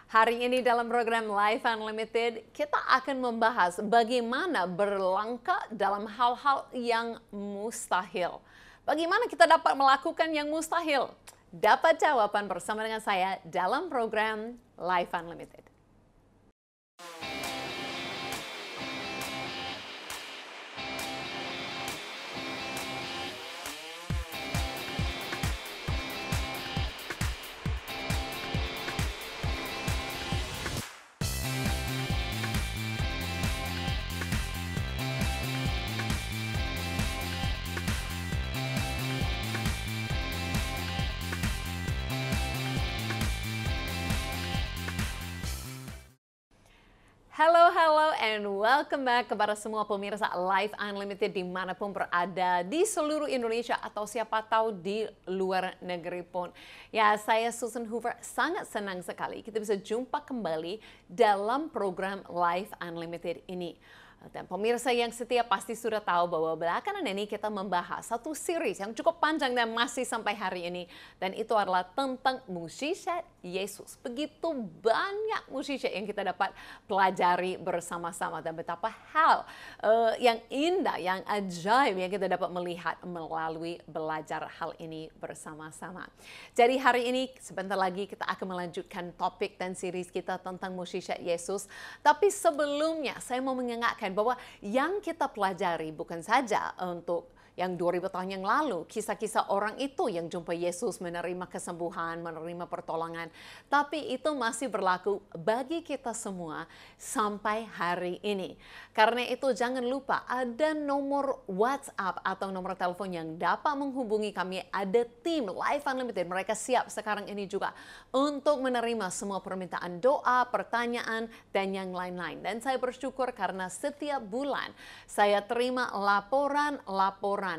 Hari ini dalam program Life Unlimited, kita akan membahas bagaimana berlangkah dalam hal-hal yang mustahil. Bagaimana kita dapat melakukan yang mustahil? Dapat jawaban bersama dengan saya dalam program Life Unlimited. Hello, and welcome back kepada semua pemirsa Life Unlimited dimanapun berada di seluruh Indonesia atau siapa tahu di luar negeri pun. Ya, saya Susan Hoover sangat senang sekali kita bisa jumpa kembali dalam program Life Unlimited ini. Dan pemirsa yang setia pasti sudah tahu bahwa belakangan ini kita membahas satu series yang cukup panjang dan masih sampai hari ini. Dan itu adalah tentang mukjizat Yesus. Begitu banyak mukjizat yang kita dapat pelajari bersama-sama. Dan betapa hal yang indah, yang ajaib yang kita dapat melihat melalui belajar hal ini bersama-sama. Jadi hari ini sebentar lagi kita akan melanjutkan topik dan series kita tentang mukjizat Yesus. Tapi sebelumnya saya mau mengingatkan bahwa yang kita pelajari bukan saja untuk yang 2000 tahun yang lalu, kisah-kisah orang itu yang jumpa Yesus, menerima kesembuhan, menerima pertolongan. Tapi itu masih berlaku bagi kita semua sampai hari ini. Karena itu jangan lupa ada nomor WhatsApp atau nomor telepon yang dapat menghubungi kami. Ada tim Life Unlimited, mereka siap sekarang ini juga untuk menerima semua permintaan doa, pertanyaan, dan yang lain-lain. Dan saya bersyukur karena setiap bulan saya terima laporan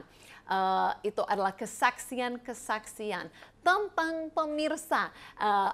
itu adalah kesaksian-kesaksian tentang pemirsa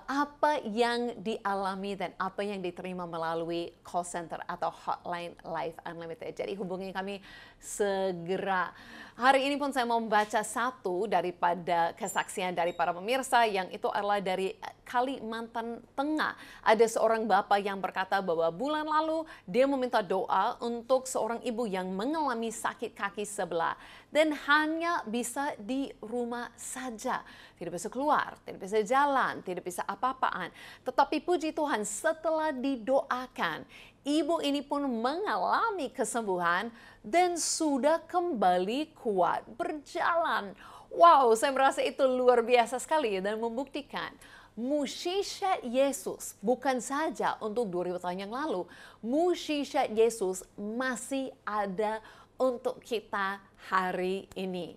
apa yang dialami dan apa yang diterima melalui call center atau hotline Life Unlimited. Jadi hubungi kami segera. Hari ini pun saya mau membaca satu daripada kesaksian dari para pemirsa yang itu adalah dari Kalimantan Tengah. Ada seorang bapak yang berkata bahwa bulan lalu dia meminta doa untuk seorang ibu yang mengalami sakit kaki sebelah dan hanya bisa di rumah saja. Tidak bisa keluar, tidak bisa jalan, tidak bisa apa-apaan. Tetapi puji Tuhan setelah didoakan, ibu ini pun mengalami kesembuhan dan sudah kembali kuat berjalan. Wow, saya merasa itu luar biasa sekali dan membuktikan mukjizat Yesus bukan saja untuk 2000 tahun yang lalu. Mukjizat Yesus masih ada untuk kita hari ini.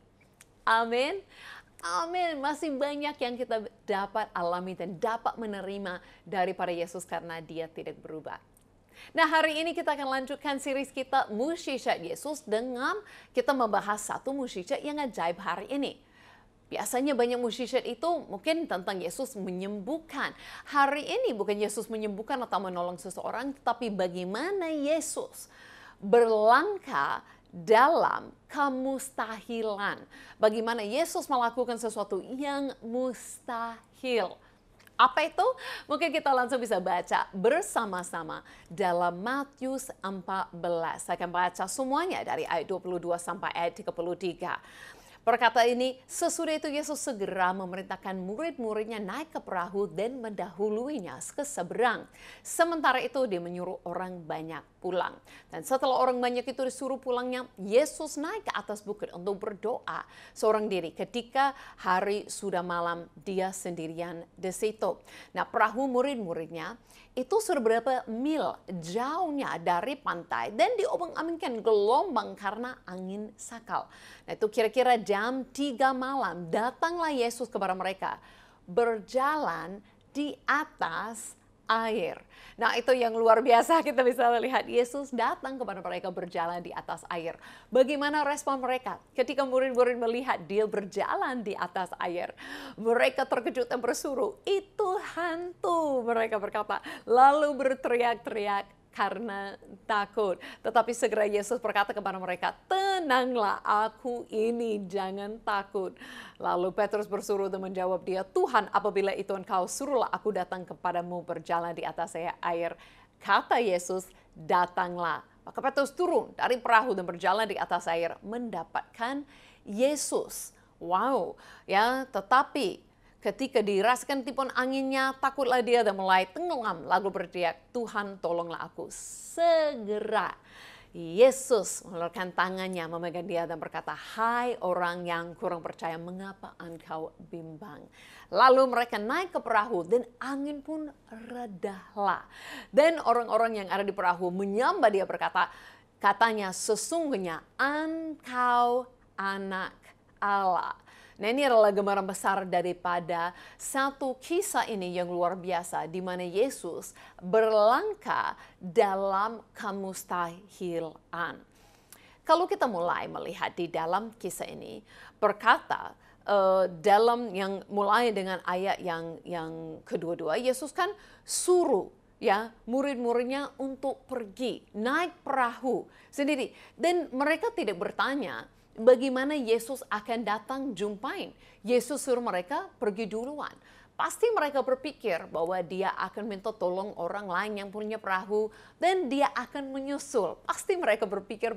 Amin. Amin. Masih banyak yang kita dapat alami dan dapat menerima daripada Yesus karena dia tidak berubah. Nah, hari ini kita akan lanjutkan series kita Mukjizat Yesus dengan kita membahas satu mukjizat yang ajaib hari ini. Biasanya banyak mukjizat itu mungkin tentang Yesus menyembuhkan. Hari ini bukan Yesus menyembuhkan atau menolong seseorang, tetapi bagaimana Yesus berlangkah dalam kemustahilan. Bagaimana Yesus melakukan sesuatu yang mustahil. Apa itu? Mungkin kita langsung bisa baca bersama-sama dalam Matius 14. Saya akan baca semuanya dari ayat 22 sampai ayat 33. Perkata ini, sesudah itu Yesus segera memerintahkan murid-muridnya naik ke perahu dan mendahuluinya ke seberang. Sementara itu dia menyuruh orang banyak pulang. Dan setelah orang banyak itu disuruh pulangnya, Yesus naik ke atas bukit untuk berdoa seorang diri. Ketika hari sudah malam, dia sendirian di situ. Nah, perahu murid-muridnya itu sudah berapa mil jauhnya dari pantai dan diobang-ambingkan gelombang karena angin sakal. Nah, itu kira-kira jam 3 malam datanglah Yesus kepada mereka berjalan di atas air. Nah, itu yang luar biasa, kita bisa melihat Yesus datang kepada mereka berjalan di atas air. Bagaimana respon mereka ketika murid-murid melihat dia berjalan di atas air? Mereka terkejut dan berseru, "Itu hantu," mereka berkata. Lalu berteriak-teriak karena takut. Tetapi segera Yesus berkata kepada mereka, "Tenanglah, aku ini, jangan takut." Lalu Petrus bersuruh dan menjawab dia, "Tuhan, apabila itu Engkau, suruhlah aku datang kepadamu berjalan di atas air." Kata Yesus, "Datanglah." Maka Petrus turun dari perahu dan berjalan di atas air mendapatkan Yesus. Wow, ya, tetapi ketika dirasakan tipuan anginnya, takutlah dia dan mulai tenggelam, lalu berteriak, "Tuhan, tolonglah aku." Segera Yesus mengeluarkan tangannya, memegang dia dan berkata, "Hai orang yang kurang percaya, mengapa engkau bimbang?" Lalu mereka naik ke perahu dan angin pun redahlah. Dan orang-orang yang ada di perahu menyembah dia katanya, "Sesungguhnya engkau anak Allah." Nah, ini adalah gambaran besar daripada satu kisah ini yang luar biasa, di mana Yesus berlangkah dalam kemustahilan. Kalau kita mulai melihat di dalam kisah ini, berkata dalam yang mulai dengan ayat yang kedua-dua, Yesus kan suruh ya murid-muridnya untuk pergi naik perahu sendiri, dan mereka tidak bertanya bagaimana Yesus akan datang jumpain. Yesus suruh mereka pergi duluan. Pasti mereka berpikir bahwa dia akan minta tolong orang lain yang punya perahu dan dia akan menyusul. Pasti mereka berpikir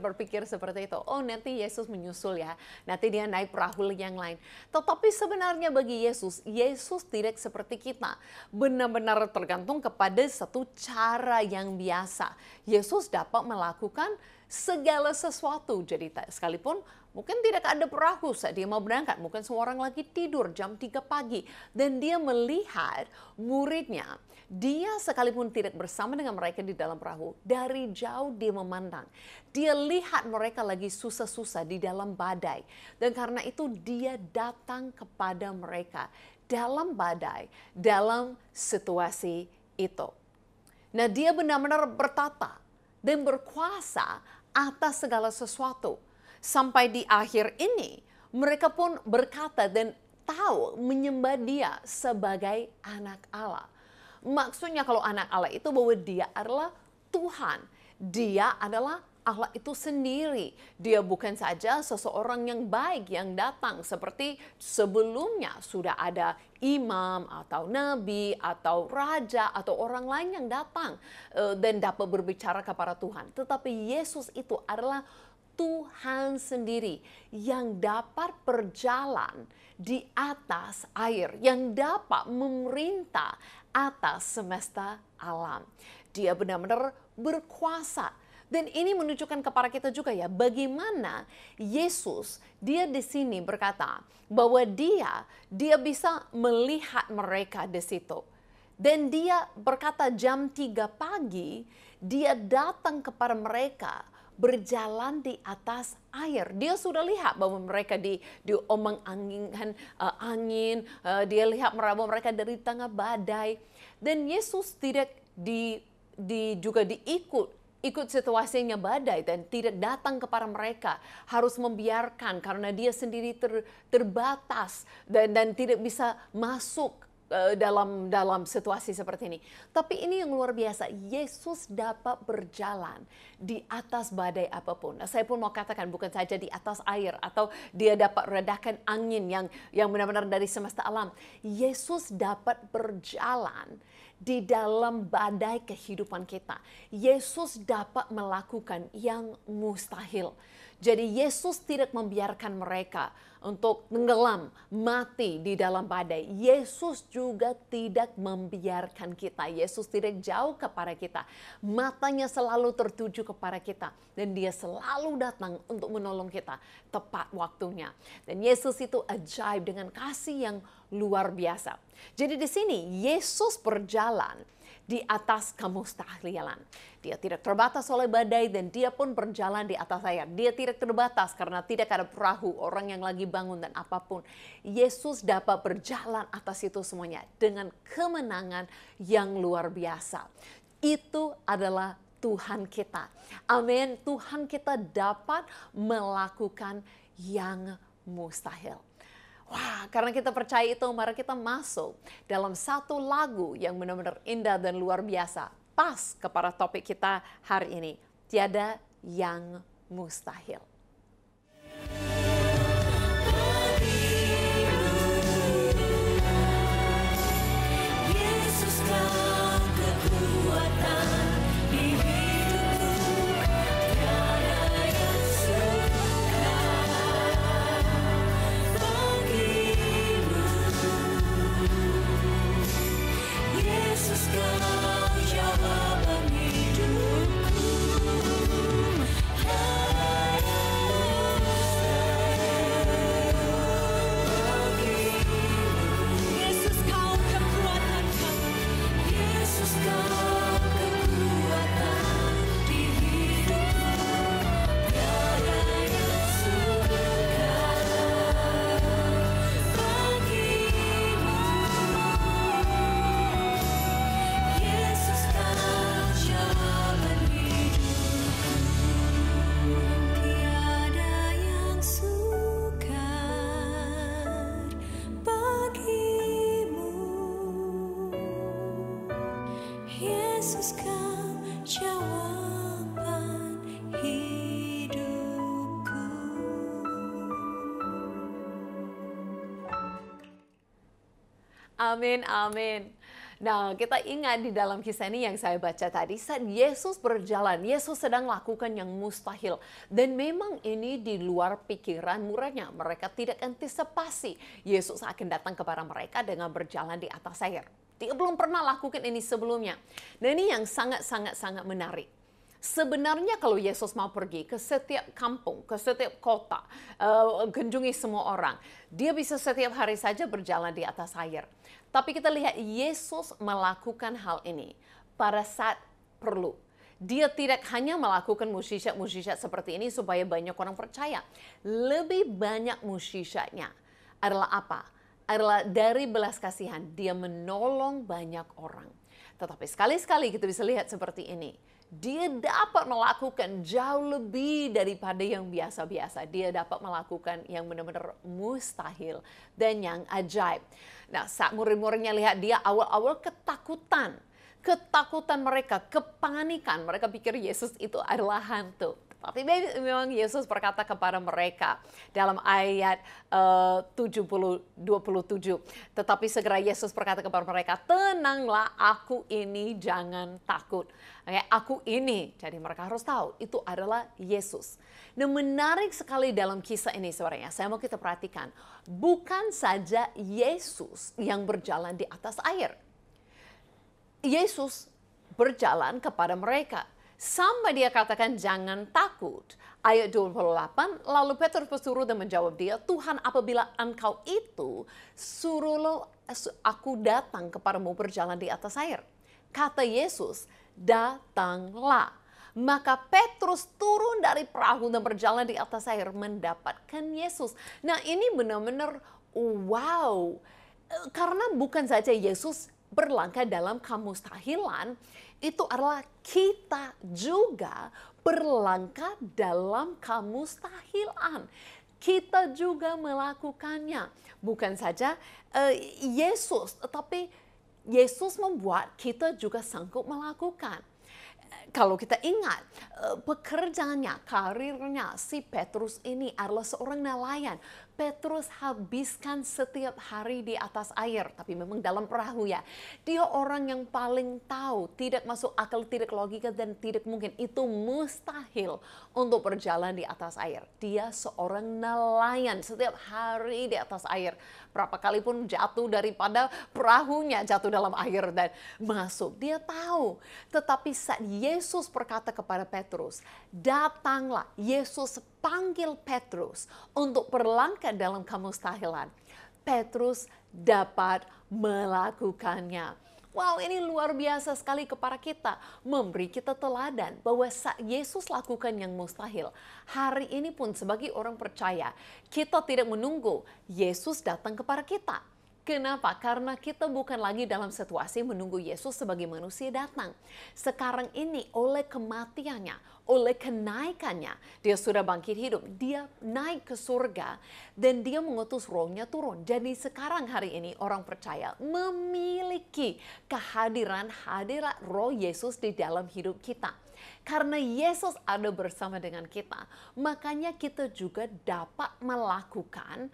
seperti itu. Oh, nanti Yesus menyusul ya. Nanti dia naik perahu yang lain. Tetapi sebenarnya bagi Yesus, Yesus tidak seperti kita. Benar-benar tergantung kepada satu cara yang biasa. Yesus dapat melakukan segala sesuatu. Jadi sekalipun mungkin tidak ada perahu saat dia mau berangkat. Mungkin semua orang lagi tidur jam 3 pagi. Dan dia melihat muridnya. Dia sekalipun tidak bersama dengan mereka di dalam perahu. Dari jauh dia memandang. Dia lihat mereka lagi susah-susah di dalam badai. Dan karena itu dia datang kepada mereka. Dalam badai. Dalam situasi itu. Nah, dia benar-benar bertata dan berkuasa atas segala sesuatu. Sampai di akhir ini, mereka pun berkata dan tahu menyembah dia sebagai anak Allah. Maksudnya kalau anak Allah itu bahwa dia adalah Tuhan. Dia adalah Allah itu sendiri. Dia bukan saja seseorang yang baik yang datang seperti sebelumnya sudah ada imam atau nabi atau raja atau orang lain yang datang dan dapat berbicara kepada Tuhan. Tetapi Yesus itu adalah Tuhan sendiri yang dapat berjalan di atas air, yang dapat memerintah atas semesta alam. Dia benar-benar berkuasa. Dan ini menunjukkan kepada kita juga ya, bagaimana Yesus, dia di sini berkata bahwa dia bisa melihat mereka di situ. Dan dia berkata jam 3 pagi, dia datang kepada mereka berjalan di atas air. Dia sudah lihat bahwa mereka diomong-angin angin, dia lihat bahwa mereka dari tengah badai. Dan Yesus tidak juga ikut situasinya badai dan tidak datang kepada mereka, harus membiarkan karena dia sendiri terbatas dan tidak bisa masuk dalam situasi seperti ini. Tapi ini yang luar biasa, Yesus dapat berjalan di atas badai apapun. Nah, saya pun mau katakan bukan saja di atas air atau dia dapat redahkan angin yang benar-benar dari semesta alam. Yesus dapat berjalan di dalam badai kehidupan kita. Yesus dapat melakukan yang mustahil. Jadi Yesus tidak membiarkan mereka untuk tenggelam, mati di dalam badai. Yesus juga tidak membiarkan kita. Yesus tidak jauh kepada kita. Matanya selalu tertuju kepada kita. Dan dia selalu datang untuk menolong kita tepat waktunya. Dan Yesus itu ajaib dengan kasih yang luar biasa. Jadi di sini Yesus berjalan di atas kemustahilan. Dia tidak terbatas oleh badai dan dia pun berjalan di atas air. Dia tidak terbatas karena tidak ada perahu, orang yang lagi bangun dan apapun. Yesus dapat berjalan atas itu semuanya dengan kemenangan yang luar biasa. Itu adalah Tuhan kita. Amin. Tuhan kita dapat melakukan yang mustahil. Wah, karena kita percaya itu, mari kita masuk dalam satu lagu yang benar-benar indah dan luar biasa. pas kepada topik kita hari ini. Tiada yang mustahil. Yesus kau jawaban hidupku. Amin, amin. Nah, kita ingat di dalam kisah ini yang saya baca tadi, saat Yesus berjalan, Yesus sedang lakukan yang mustahil. Dan memang ini di luar pikiran muridnya. Mereka tidak antisipasi Yesus akan datang kepada mereka dengan berjalan di atas air. Dia belum pernah lakukan ini sebelumnya. Dan ini yang sangat menarik. Sebenarnya kalau Yesus mau pergi ke setiap kampung, ke setiap kota, kunjungi semua orang, dia bisa setiap hari saja berjalan di atas air. Tapi kita lihat Yesus melakukan hal ini pada saat perlu. Dia tidak hanya melakukan mukjizat-mukjizat seperti ini supaya banyak orang percaya. Lebih banyak mukjizatnya adalah apa? Adalah dari belas kasihan. Dia menolong banyak orang. Tetapi sekali-sekali kita bisa lihat seperti ini. Dia dapat melakukan jauh lebih daripada yang biasa-biasa. Dia dapat melakukan yang benar-benar mustahil dan yang ajaib. Nah, saat murid-muridnya lihat dia awal-awal ketakutan. Ketakutan mereka, kepanikan. Mereka pikir Yesus itu adalah hantu. Tapi memang Yesus berkata kepada mereka dalam ayat 27. Tetapi segera Yesus berkata kepada mereka, tenanglah, aku ini, jangan takut. Aku ini, jadi mereka harus tahu itu adalah Yesus. Nah, menarik sekali dalam kisah ini sebenarnya, saya mau kita perhatikan. Bukan saja Yesus yang berjalan di atas air. Yesus berjalan kepada mereka. Sampai dia katakan jangan takut. Ayat 28, lalu Petrus berseru dan menjawab dia, Tuhan, apabila engkau itu, suruhlah aku datang kepadamu berjalan di atas air. Kata Yesus, datanglah. Maka Petrus turun dari perahu dan berjalan di atas air mendapatkan Yesus. Nah, ini benar-benar wow. Karena bukan saja Yesus berlangkah dalam kemustahilan, itu adalah kita juga berlangkah dalam kemustahilan. Kita juga melakukannya. Bukan saja Yesus, tetapi Yesus membuat kita juga sanggup melakukan. Kalau kita ingat, pekerjaannya, karirnya si Petrus ini adalah seorang nelayan. Petrus habiskan setiap hari di atas air, tapi memang dalam perahu ya. Dia orang yang paling tahu, tidak masuk akal, tidak logika, dan tidak mungkin. Itu mustahil untuk berjalan di atas air. Dia seorang nelayan, setiap hari di atas air. Berapa kali pun jatuh daripada perahunya, jatuh dalam air dan masuk. Dia tahu. Tetapi saat Yesus berkata kepada Petrus, datanglah. Yesus panggil Petrus untuk berlangkah dalam kemustahilan. Petrus dapat melakukannya. Wow, ini luar biasa sekali kepada kita. Memberi kita teladan bahwa saat Yesus lakukan yang mustahil. Hari ini pun sebagai orang percaya, kita tidak menunggu Yesus datang kepada kita. Kenapa? Karena kita bukan lagi dalam situasi menunggu Yesus sebagai manusia datang. Sekarang ini oleh kematiannya, oleh kenaikannya, dia sudah bangkit hidup. Dia naik ke surga dan dia mengutus rohnya turun. Jadi sekarang hari ini orang percaya memiliki kehadiran hadirat roh Yesus di dalam hidup kita. Karena Yesus ada bersama dengan kita, makanya kita juga dapat melakukan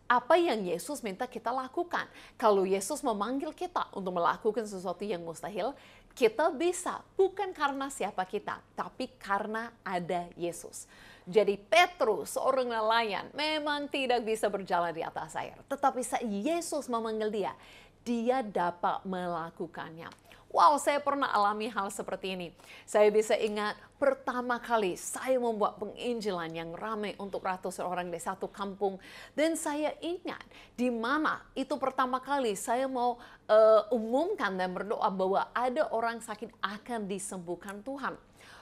apa yang Yesus minta kita lakukan. Kalau Yesus memanggil kita untuk melakukan sesuatu yang mustahil, kita bisa bukan karena siapa kita, tapi karena ada Yesus. Jadi Petrus, seorang nelayan, memang tidak bisa berjalan di atas air. Tetapi saat Yesus memanggil dia dapat melakukannya. Wow, saya pernah alami hal seperti ini. Saya bisa ingat pertama kali saya membuat penginjilan yang ramai untuk ratusan orang di satu kampung. Dan saya ingat di mana itu pertama kali saya mau umumkan dan berdoa bahwa ada orang sakit akan disembuhkan Tuhan.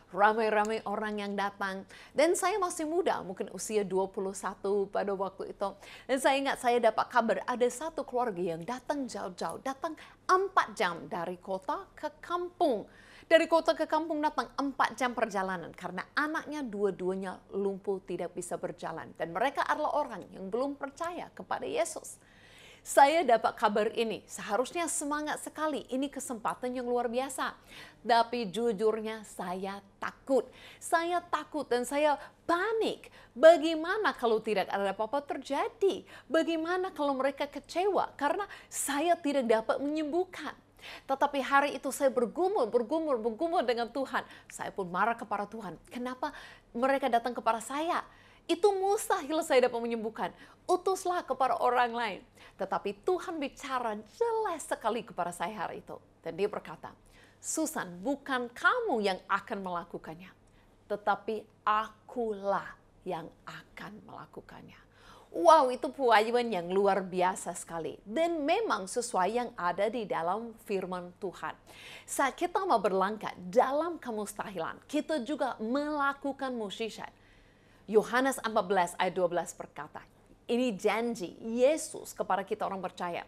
Ramai-ramai orang yang datang. Dan saya masih muda, mungkin usia 21 pada waktu itu. Dan saya ingat saya dapat kabar ada satu keluarga yang datang jauh-jauh. Datang 4 jam dari kota ke kampung. Dari kota ke kampung datang 4 jam perjalanan. Karena anaknya dua-duanya lumpuh tidak bisa berjalan. Dan mereka adalah orang yang belum percaya kepada Yesus. Saya dapat kabar ini, seharusnya semangat sekali, ini kesempatan yang luar biasa. Tapi jujurnya saya takut. Saya takut dan saya panik. Bagaimana kalau tidak ada apa-apa terjadi? Bagaimana kalau mereka kecewa? Karena saya tidak dapat menyembuhkan. Tetapi hari itu saya bergumul dengan Tuhan. Saya pun marah kepada Tuhan. Kenapa mereka datang kepada saya? Itu mustahil saya dapat menyembuhkan. Utuslah kepada orang lain. Tetapi Tuhan bicara jelas sekali kepada saya hari itu. Dan dia berkata, Susan, bukan kamu yang akan melakukannya. Tetapi akulah yang akan melakukannya. Wow, itu kewajiban yang luar biasa sekali. Dan memang sesuai yang ada di dalam firman Tuhan. Saat kita mau berlangkah dalam kemustahilan, kita juga melakukan mukjizat. Yohanes 14 ayat 12 berkata, ini janji Yesus kepada kita orang percaya.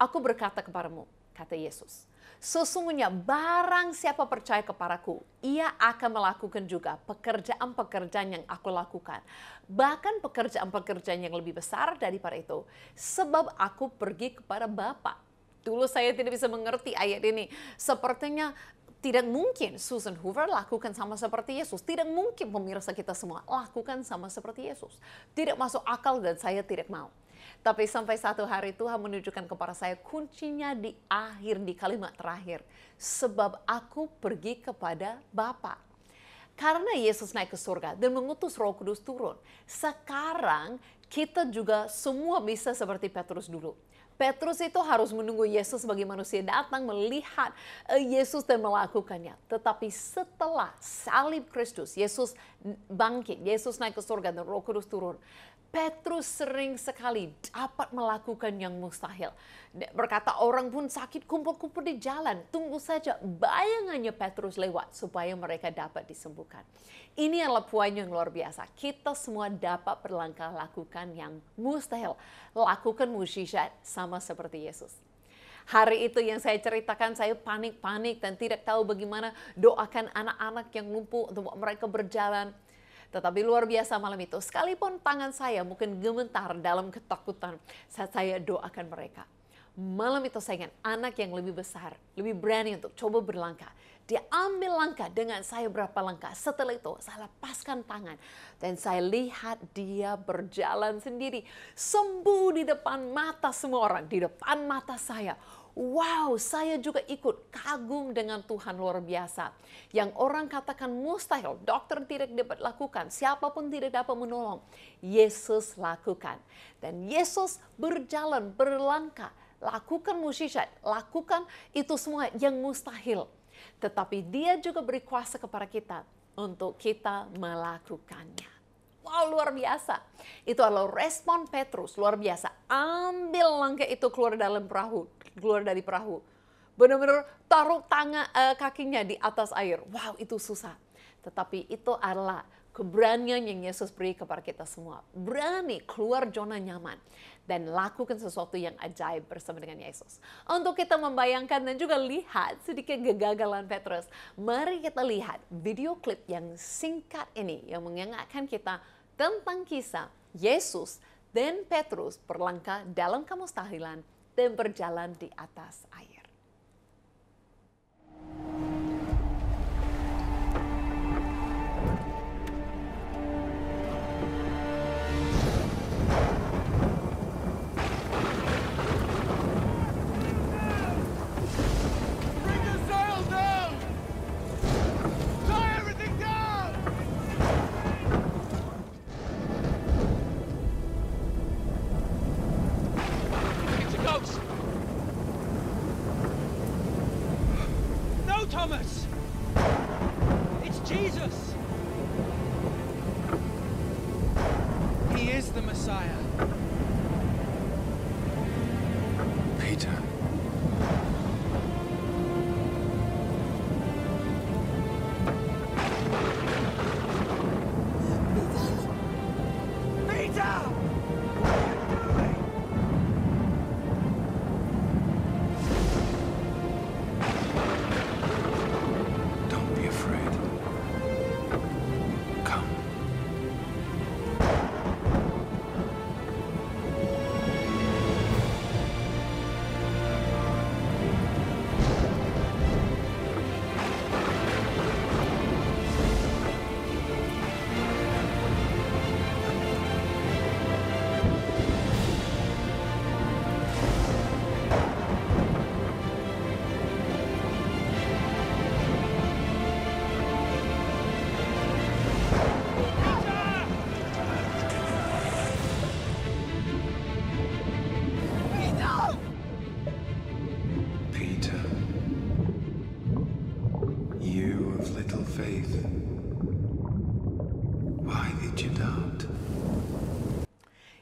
Aku berkata kepadamu, kata Yesus, sesungguhnya barang siapa percaya kepadaku, ia akan melakukan juga pekerjaan-pekerjaan yang aku lakukan. Bahkan pekerjaan-pekerjaan yang lebih besar daripada itu. Sebab aku pergi kepada Bapa. Dulu saya tidak bisa mengerti ayat ini. Sepertinya tidak mungkin Susan Hoover lakukan sama seperti Yesus. Tidak mungkin pemirsa kita semua lakukan sama seperti Yesus. Tidak masuk akal dan saya tidak mau. Tapi sampai satu hari Tuhan menunjukkan kepada saya kuncinya di akhir, di kalimat terakhir. Sebab aku pergi kepada Bapa. Karena Yesus naik ke surga dan mengutus Roh Kudus turun. Sekarang kita juga semua bisa seperti Petrus dulu. Petrus itu harus menunggu Yesus sebagai manusia datang melihat Yesus dan melakukannya. Tetapi setelah salib Kristus, Yesus bangkit, Yesus naik ke surga dan Roh Kudus turun. Petrus sering sekali dapat melakukan yang mustahil. Berkata orang pun sakit kumpul-kumpul di jalan. Tunggu saja bayangannya Petrus lewat supaya mereka dapat disembuhkan. Ini adalah poin yang luar biasa. Kita semua dapat berlangkah lakukan yang mustahil. Lakukan mukjizat sama seperti Yesus. Hari itu yang saya ceritakan, saya panik-panik dan tidak tahu bagaimana doakan anak-anak yang lumpuh untuk mereka berjalan. Tetapi luar biasa malam itu, sekalipun tangan saya mungkin gemetar dalam ketakutan saat saya doakan mereka. Malam itu saya ingat anak yang lebih besar, lebih berani untuk coba berlangkah. Dia ambil langkah dengan saya berapa langkah. Setelah itu saya lepaskan tangan dan saya lihat dia berjalan sendiri. Sembuh di depan mata semua orang, di depan mata saya. Wow, saya juga ikut kagum dengan Tuhan luar biasa. Yang orang katakan mustahil, dokter tidak dapat lakukan, siapapun tidak dapat menolong. Yesus lakukan. Dan Yesus berjalan, berlangkah, lakukan mukjizat, lakukan itu semua yang mustahil. Tetapi dia juga beri kuasa kepada kita untuk kita melakukannya. Wow, luar biasa. Itu adalah respon Petrus, luar biasa. Ambil langkah itu keluar dari perahu. Benar-benar taruh kakinya di atas air. Wow, itu susah. Tetapi itu adalah keberanian yang Yesus beri kepada kita semua. Berani keluar zona nyaman. dan lakukan sesuatu yang ajaib bersama dengan Yesus. Untuk kita membayangkan dan juga lihat sedikit kegagalan Petrus, mari kita lihat video klip yang singkat ini yang mengingatkan kita tentang kisah Yesus dan Petrus berlangkah dalam kemustahilan dan berjalan di atas air. Thomas! It's Jesus! He is the Messiah. Peter. Peter! Don't be afraid. Come. Peter. You of little faith. Why did you doubt?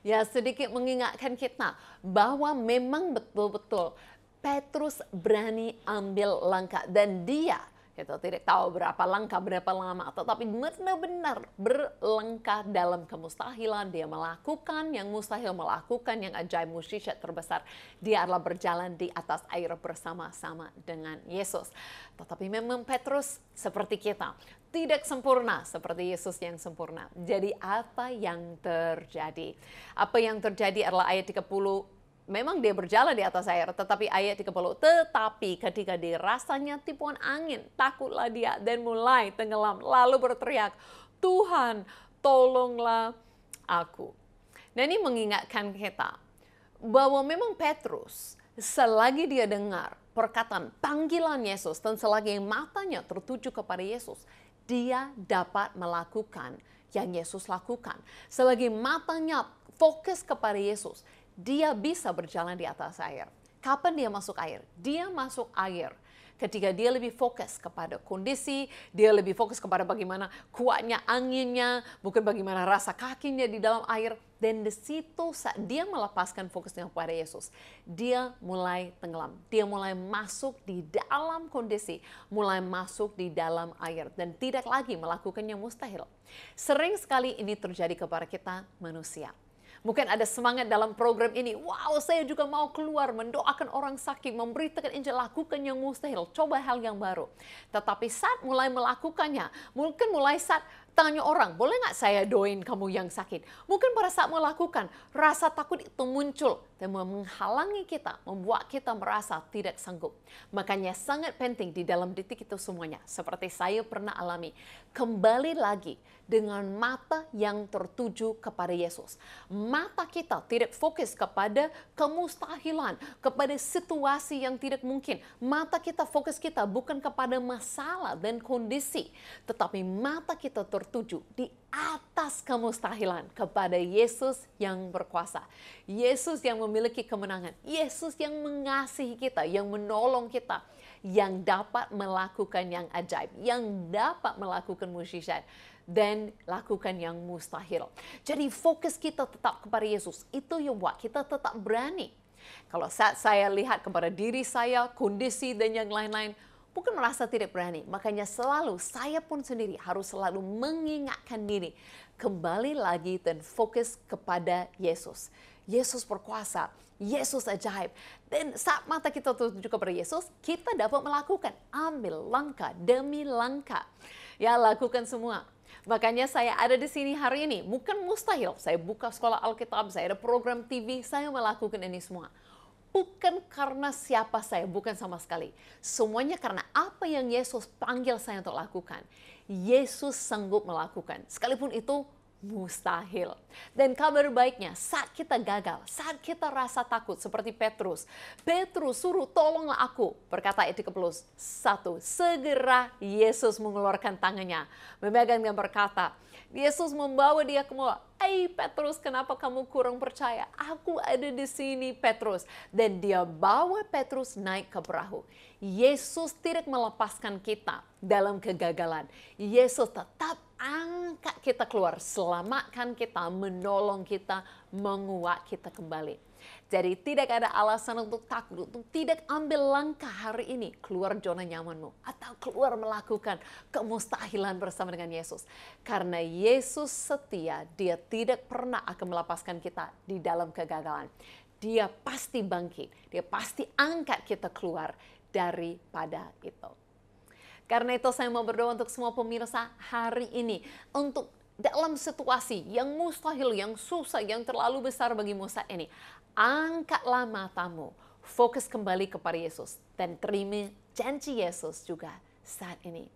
Ya, sedikit mengingatkan kita bahwa memang betul-betul Petrus berani ambil langkah dan dia kita tidak tahu berapa langkah, berapa lama, tetapi benar-benar berlangkah dalam kemustahilan. Dia melakukan yang mustahil, melakukan yang ajaib, mukjizat terbesar. Dia adalah berjalan di atas air bersama-sama dengan Yesus. Tetapi memang Petrus seperti kita, tidak sempurna seperti Yesus yang sempurna. Jadi apa yang terjadi? Apa yang terjadi adalah ayat 30. Memang dia berjalan di atas air, tetapi ayat 30, tetapi ketika dirasanya tipuan angin, takutlah dia dan mulai tenggelam, lalu berteriak, Tuhan, tolonglah aku. Dan ini mengingatkan kita bahwa memang Petrus, selagi dia dengar perkataan panggilan Yesus dan selagi matanya tertuju kepada Yesus, dia dapat melakukan yang Yesus lakukan. Selagi matanya fokus kepada Yesus, dia bisa berjalan di atas air. Kapan dia masuk air? Dia masuk air ketika dia lebih fokus kepada kondisi, dia lebih fokus kepada bagaimana kuatnya anginnya, bukan bagaimana rasa kakinya di dalam air. Dan di situ saat dia melepaskan fokusnya kepada Yesus, dia mulai tenggelam. Dia mulai masuk di dalam kondisi, mulai masuk di dalam air dan tidak lagi melakukan yang mustahil. Sering sekali ini terjadi kepada kita manusia. Mungkin ada semangat dalam program ini. Wow, saya juga mau keluar, mendoakan orang sakit, memberitakan Injil, lakukan yang mustahil, coba hal yang baru. Tetapi saat mulai melakukannya, mungkin mulai saat tanya orang, boleh nggak saya doain kamu yang sakit? Mungkin pada saat melakukan, rasa takut itu muncul dan menghalangi kita, membuat kita merasa tidak sanggup. Makanya sangat penting di dalam detik itu semuanya, seperti saya pernah alami, kembali lagi dengan mata yang tertuju kepada Yesus. Mata kita tidak fokus kepada kemustahilan, kepada situasi yang tidak mungkin. Mata kita, fokus kita bukan kepada masalah dan kondisi, tetapi mata kita tertuju di atas kemustahilan kepada Yesus yang berkuasa. Yesus yang memiliki kemenangan. Yesus yang mengasihi kita, yang menolong kita, yang dapat melakukan yang ajaib, yang dapat melakukan mukjizat dan lakukan yang mustahil. Jadi fokus kita tetap kepada Yesus. Itu yang buat kita tetap berani. Kalau saat saya lihat kepada diri saya, kondisi dan yang lain-lain, bukan merasa tidak berani. Makanya selalu saya pun sendiri harus selalu mengingatkan diri. Kembali lagi dan fokus kepada Yesus. Yesus berkuasa, Yesus ajaib. Dan saat mata kita tertuju kepada Yesus, kita dapat melakukan, ambil langkah demi langkah. Ya, lakukan semua. Makanya saya ada di sini hari ini, bukan mustahil. Saya buka sekolah Alkitab, saya ada program TV, saya melakukan ini semua. Bukan karena siapa saya, bukan sama sekali. Semuanya karena apa yang Yesus panggil saya untuk lakukan. Yesus sanggup melakukan, sekalipun itu mustahil. Dan kabar baiknya, saat kita gagal, saat kita rasa takut seperti Petrus. Petrus suruh tolonglah aku, berkata ayat 31. Segera Yesus mengeluarkan tangannya, memegang dan berkata, Yesus membawa dia ke bawah. Petrus, kenapa kamu kurang percaya? Aku ada di sini, Petrus. Dan dia bawa Petrus naik ke perahu. Yesus tidak melepaskan kita dalam kegagalan. Yesus tetap angkat kita keluar, selamatkan kita, menolong kita, menguat kita kembali. Jadi tidak ada alasan untuk takut, untuk tidak ambil langkah hari ini keluar zona nyamanmu atau keluar melakukan kemustahilan bersama dengan Yesus. Karena Yesus setia, dia tidak pernah akan melepaskan kita di dalam kegagalan. Dia pasti bangkit, dia pasti angkat kita keluar daripada itu. Karena itu saya mau berdoa untuk semua pemirsa hari ini, untuk dalam situasi yang mustahil, yang susah, yang terlalu besar bagimu saat ini, angkatlah matamu, fokus kembali kepada Yesus, dan terima janji Yesus juga saat ini.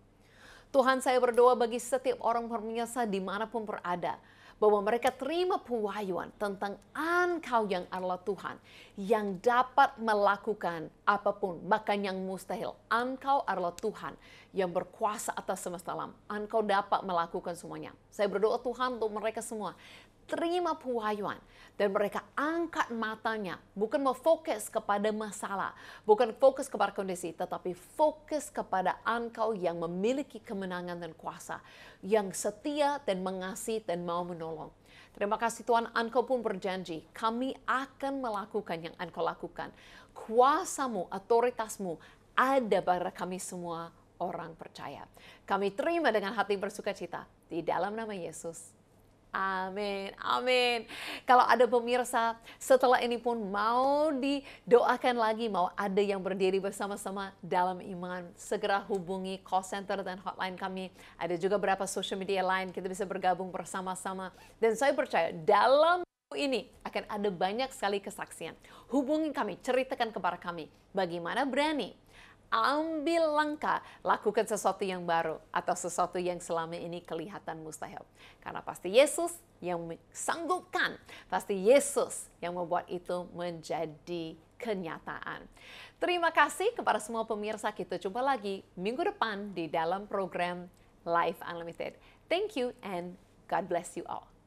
Tuhan, saya berdoa bagi setiap orang pemirsa dimanapun berada, bahwa mereka terima pewahyuan tentang Engkau yang adalah Tuhan, yang dapat melakukan apapun, bahkan yang mustahil. Engkau adalah Tuhan yang berkuasa atas semesta alam. Engkau dapat melakukan semuanya. Saya berdoa Tuhan untuk mereka semua, terima pewahyuan, dan mereka angkat matanya, bukan mau fokus kepada masalah, bukan fokus kepada kondisi, tetapi fokus kepada Engkau yang memiliki kemenangan dan kuasa, yang setia dan mengasihi dan mau menolong. Terima kasih Tuhan, Engkau pun berjanji, kami akan melakukan yang Engkau lakukan. Kuasamu, otoritasmu ada pada kami semua orang percaya. Kami terima dengan hati bersukacita di dalam nama Yesus. Amin, amin. Kalau ada pemirsa setelah ini pun mau didoakan lagi, mau ada yang berdiri bersama-sama dalam iman, segera hubungi call center dan hotline kami. Ada juga beberapa social media lain, kita bisa bergabung bersama-sama. Dan saya percaya dalam ini akan ada banyak sekali kesaksian. Hubungi kami, ceritakan kepada kami bagaimana berani ambil langkah, lakukan sesuatu yang baru atau sesuatu yang selama ini kelihatan mustahil. Karena pasti Yesus yang sanggupkan, pasti Yesus yang membuat itu menjadi kenyataan. Terima kasih kepada semua pemirsa, kita jumpa lagi minggu depan di dalam program Life Unlimited. Thank you and God bless you all.